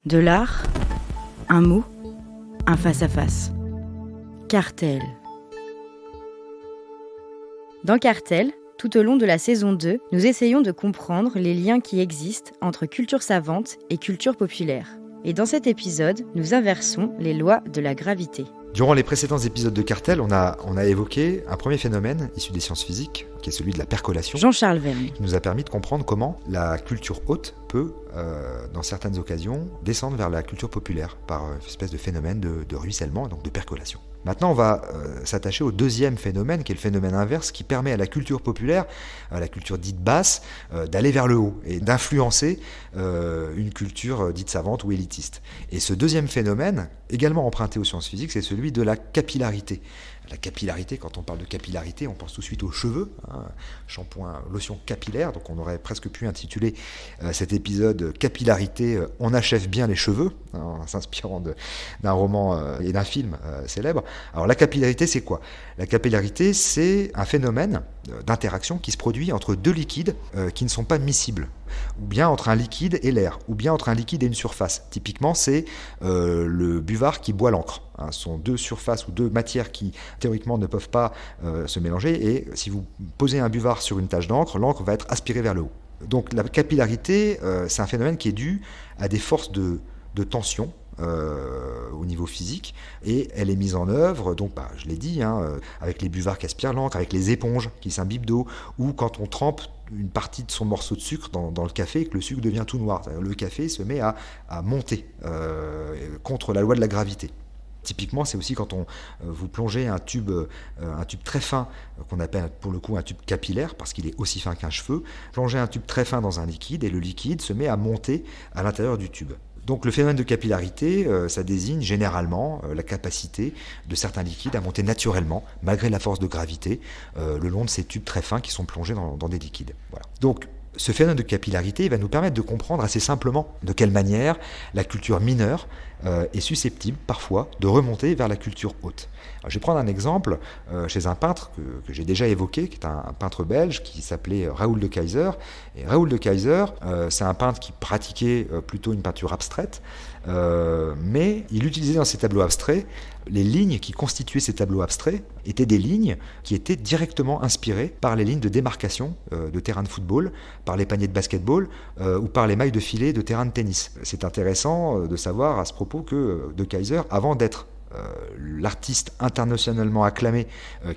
De l'art, un mot, un face-à-face. Cartel. Dans Cartel, tout au long de la saison 2, nous essayons de comprendre les liens qui existent entre culture savante et culture populaire. Et dans cet épisode, nous inversons les lois de la gravité. Durant les précédents épisodes de Cartel, on a évoqué un premier phénomène issu des sciences physiques, qui est celui de la percolation, Jean-Charles Verne. qui nous a permis de comprendre comment la culture haute peut, dans certaines occasions, descendre vers la culture populaire par une espèce de phénomène de ruissellement, donc de percolation. Maintenant, on va s'attacher au deuxième phénomène, qui est le phénomène inverse, qui permet à la culture populaire, à la culture dite basse, d'aller vers le haut et d'influencer une culture dite savante ou élitiste. Et ce deuxième phénomène, également emprunté aux sciences physiques, c'est celui de la capillarité. La capillarité, quand on parle de capillarité, on pense tout de suite aux cheveux, shampoing, lotion capillaire, donc on aurait presque pu intituler cet épisode « Capillarité, on achève bien les cheveux », en s'inspirant d'un roman et d'un film célèbre. Alors la capillarité, c'est quoi ? La capillarité, c'est un phénomène d'interaction qui se produit entre deux liquides qui ne sont pas miscibles, ou bien entre un liquide et l'air, ou bien entre un liquide et une surface. Typiquement, c'est le buvard qui boit l'encre. Ce sont deux surfaces ou deux matières qui, théoriquement, ne peuvent pas se mélanger, et si vous posez un buvard sur une tache d'encre, l'encre va être aspirée vers le haut. Donc la capillarité, c'est un phénomène qui est dû à des forces de tension au niveau physique, et elle est mise en œuvre, donc je l'ai dit, avec les buvards qui aspirent l'encre, avec les éponges qui s'imbibent d'eau, ou quand on trempe une partie de son morceau de sucre dans le café et que le sucre devient tout noir. C'est-à-dire le café se met à monter contre la loi de la gravité. Typiquement, c'est aussi quand vous plongez un tube très fin, qu'on appelle pour le coup un tube capillaire, parce qu'il est aussi fin qu'un cheveu, plongez un tube très fin dans un liquide, et le liquide se met à monter à l'intérieur du tube. Donc le phénomène de capillarité, ça désigne généralement la capacité de certains liquides à monter naturellement, malgré la force de gravité, le long de ces tubes très fins qui sont plongés dans des liquides. Voilà. Donc ce phénomène de capillarité va nous permettre de comprendre assez simplement de quelle manière la culture mineure est susceptible parfois de remonter vers la culture haute. Alors, je vais prendre un exemple chez un peintre que j'ai déjà évoqué, qui est un peintre belge qui s'appelait Raoul de Keyser. Et Raoul de Keyser, c'est un peintre qui pratiquait plutôt une peinture abstraite, mais il utilisait dans ses tableaux abstraits, les lignes qui constituaient ces tableaux abstraits étaient des lignes qui étaient directement inspirées par les lignes de démarcation de terrain de football, par les paniers de basketball ou par les mailles de filet de terrain de tennis. C'est intéressant de savoir à ce propos que De Keyser, avant d'être l'artiste internationalement acclamé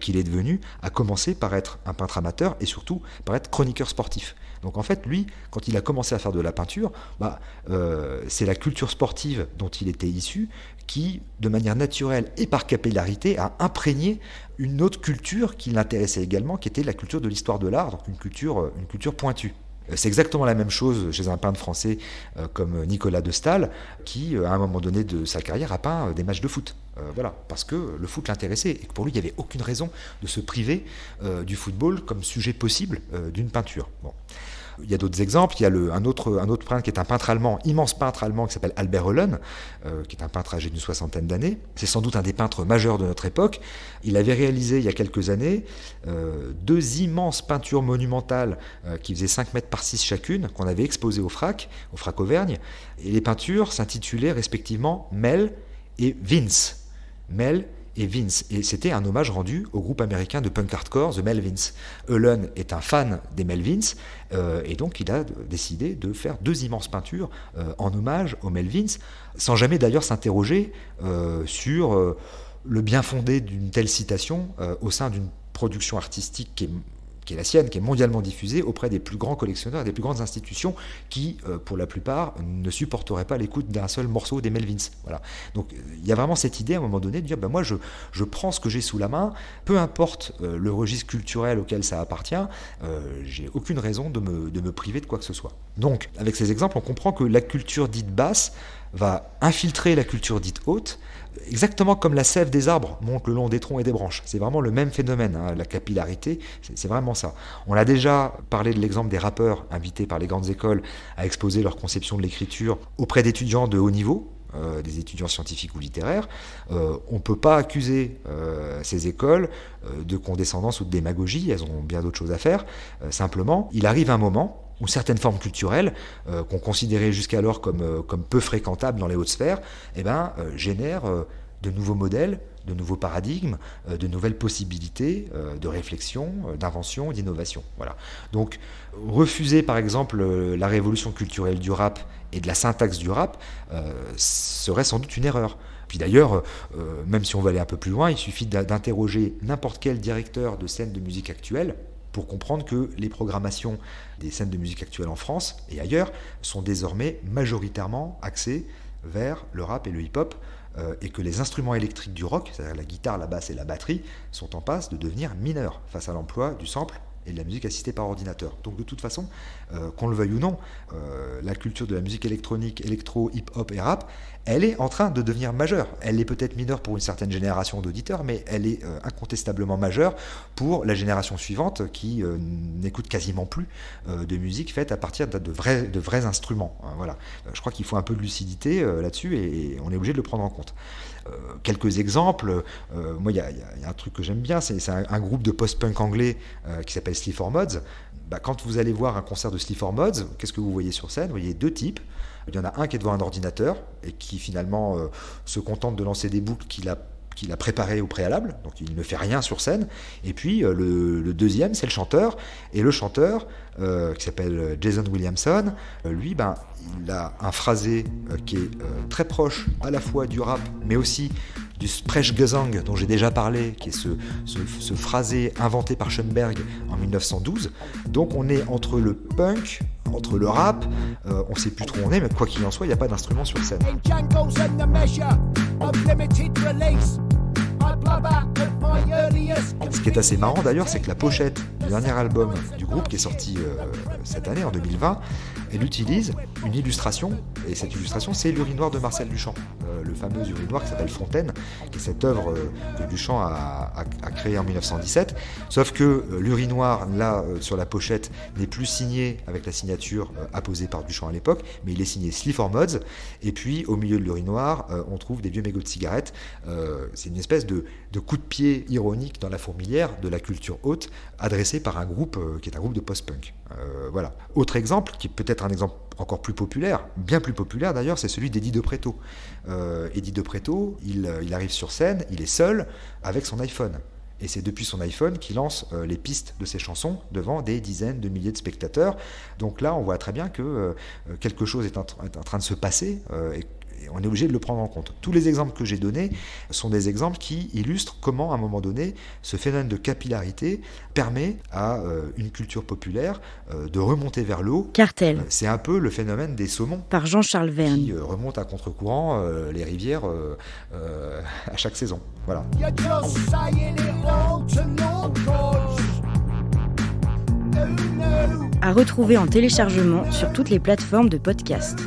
qu'il est devenu, a commencé par être un peintre amateur et surtout par être chroniqueur sportif. Donc en fait, lui, quand il a commencé à faire de la peinture, c'est la culture sportive dont il était issu qui, de manière naturelle et par capillarité, a imprégné une autre culture qui l'intéressait également, qui était la culture de l'histoire de l'art, donc une culture pointue. C'est exactement la même chose chez un peintre français comme Nicolas de Staël, qui, à un moment donné de sa carrière, a peint des matchs de foot. Parce que le foot l'intéressait, et que pour lui, il n'y avait aucune raison de se priver du football comme sujet possible d'une peinture. Bon. Il y a d'autres exemples. Il y a un autre peintre qui est un peintre allemand, immense peintre allemand, qui s'appelle Albert Hollen, qui est un peintre âgé d'une soixantaine d'années. C'est sans doute un des peintres majeurs de notre époque. Il avait réalisé il y a quelques années deux immenses peintures monumentales qui faisaient 5 mètres par 6 chacune, qu'on avait exposées au FRAC Auvergne. Et les peintures s'intitulaient respectivement Mel et Vince. Mel et Vince. Et c'était un hommage rendu au groupe américain de punk hardcore The Melvins. Hollen est un fan des Melvins, et donc il a décidé de faire deux immenses peintures en hommage aux Melvins, sans jamais d'ailleurs s'interroger sur le bien fondé d'une telle citation au sein d'une production artistique qui est la sienne, qui est mondialement diffusée auprès des plus grands collectionneurs et des plus grandes institutions qui, pour la plupart, ne supporteraient pas l'écoute d'un seul morceau des Melvins. Voilà. Donc il y a vraiment cette idée à un moment donné de dire moi je prends ce que j'ai sous la main, peu importe le registre culturel auquel ça appartient, j'ai aucune raison de me priver de quoi que ce soit. Donc avec ces exemples, on comprend que la culture dite basse va infiltrer la culture dite haute, exactement comme la sève des arbres monte le long des troncs et des branches. C'est vraiment le même phénomène, la capillarité, c'est vraiment ça. On a déjà parlé de l'exemple des rappeurs invités par les grandes écoles à exposer leur conception de l'écriture auprès d'étudiants de haut niveau, des étudiants scientifiques ou littéraires. On ne peut pas accuser ces écoles de condescendance ou de démagogie, elles ont bien d'autres choses à faire. Simplement, il arrive un moment ou certaines formes culturelles qu'on considérait jusqu'alors comme peu fréquentables dans les hautes sphères, génèrent de nouveaux modèles, de nouveaux paradigmes, de nouvelles possibilités de réflexion, d'invention, d'innovation. Voilà. Donc, refuser par exemple la révolution culturelle du rap et de la syntaxe du rap serait sans doute une erreur. Puis d'ailleurs, même si on va aller un peu plus loin, il suffit d'interroger n'importe quel directeur de scène de musique actuelle pour comprendre que les programmations des scènes de musique actuelles en France et ailleurs sont désormais majoritairement axées vers le rap et le hip-hop, et que les instruments électriques du rock, c'est-à-dire la guitare, la basse et la batterie, sont en passe de devenir mineurs face à l'emploi du sample et de la musique assistée par ordinateur. Donc de toute façon, qu'on le veuille ou non, la culture de la musique électronique, électro, hip-hop et rap, elle est en train de devenir majeure. Elle est peut-être mineure pour une certaine génération d'auditeurs, mais elle est incontestablement majeure pour la génération suivante qui n'écoute quasiment plus de musique faite à partir de vrais instruments. Voilà. Je crois qu'il faut un peu de lucidité là-dessus et on est obligé de le prendre en compte. Quelques exemples, moi il y a un truc que j'aime bien, c'est un groupe de post-punk anglais qui s'appelle Sleaford Mods. Quand vous allez voir un concert de Sleaford Mods, qu'est-ce que vous voyez sur scène ? Vous voyez deux types. Il y en a un qui est devant un ordinateur et qui finalement se contente de lancer des boucles qu'il a préparées au préalable, donc il ne fait rien sur scène. Et puis le deuxième, c'est le chanteur. Et le chanteur, qui s'appelle Jason Williamson, lui, il a un phrasé qui est très proche à la fois du rap, mais aussi du Sprechgesang dont j'ai déjà parlé, qui est ce phrasé inventé par Schoenberg en 1912. Donc on est entre le punk, entre le rap, on ne sait plus trop où on est, mais quoi qu'il en soit, il n'y a pas d'instrument sur scène. Ce qui est assez marrant d'ailleurs, c'est que la pochette du dernier album du groupe qui est sorti cette année, en 2020, elle utilise une illustration, et cette illustration c'est l'urinoir de Marcel Duchamp, le fameux urinoir qui s'appelle Fontaine, qui est cette œuvre que Duchamp a créée en 1917, sauf que l'urinoir, là, sur la pochette, n'est plus signé avec la signature apposée par Duchamp à l'époque, mais il est signé Sleaford Mods, et puis au milieu de l'urinoir, on trouve des vieux mégots de cigarettes. C'est une espèce de coup de pied ironique dans la fourmilière de la culture haute, adressé par un groupe qui est un groupe de post-punk. Voilà. Autre exemple, qui est peut-être un exemple encore plus populaire, bien plus populaire d'ailleurs, c'est celui d'Eddie de Pretto. Eddie de Pretto, il arrive sur scène, il est seul avec son iPhone. Et c'est depuis son iPhone qu'il lance les pistes de ses chansons devant des dizaines de milliers de spectateurs. Donc là, on voit très bien que quelque chose est en train de se passer et on est obligé de le prendre en compte. Tous les exemples que j'ai donnés sont des exemples qui illustrent comment, à un moment donné, ce phénomène de capillarité permet à une culture populaire de remonter vers le haut. Cartel. C'est un peu le phénomène des saumons. Par Jean-Charles Verne. Qui remonte à contre-courant les rivières à chaque saison. Voilà. À retrouver en téléchargement sur toutes les plateformes de podcast.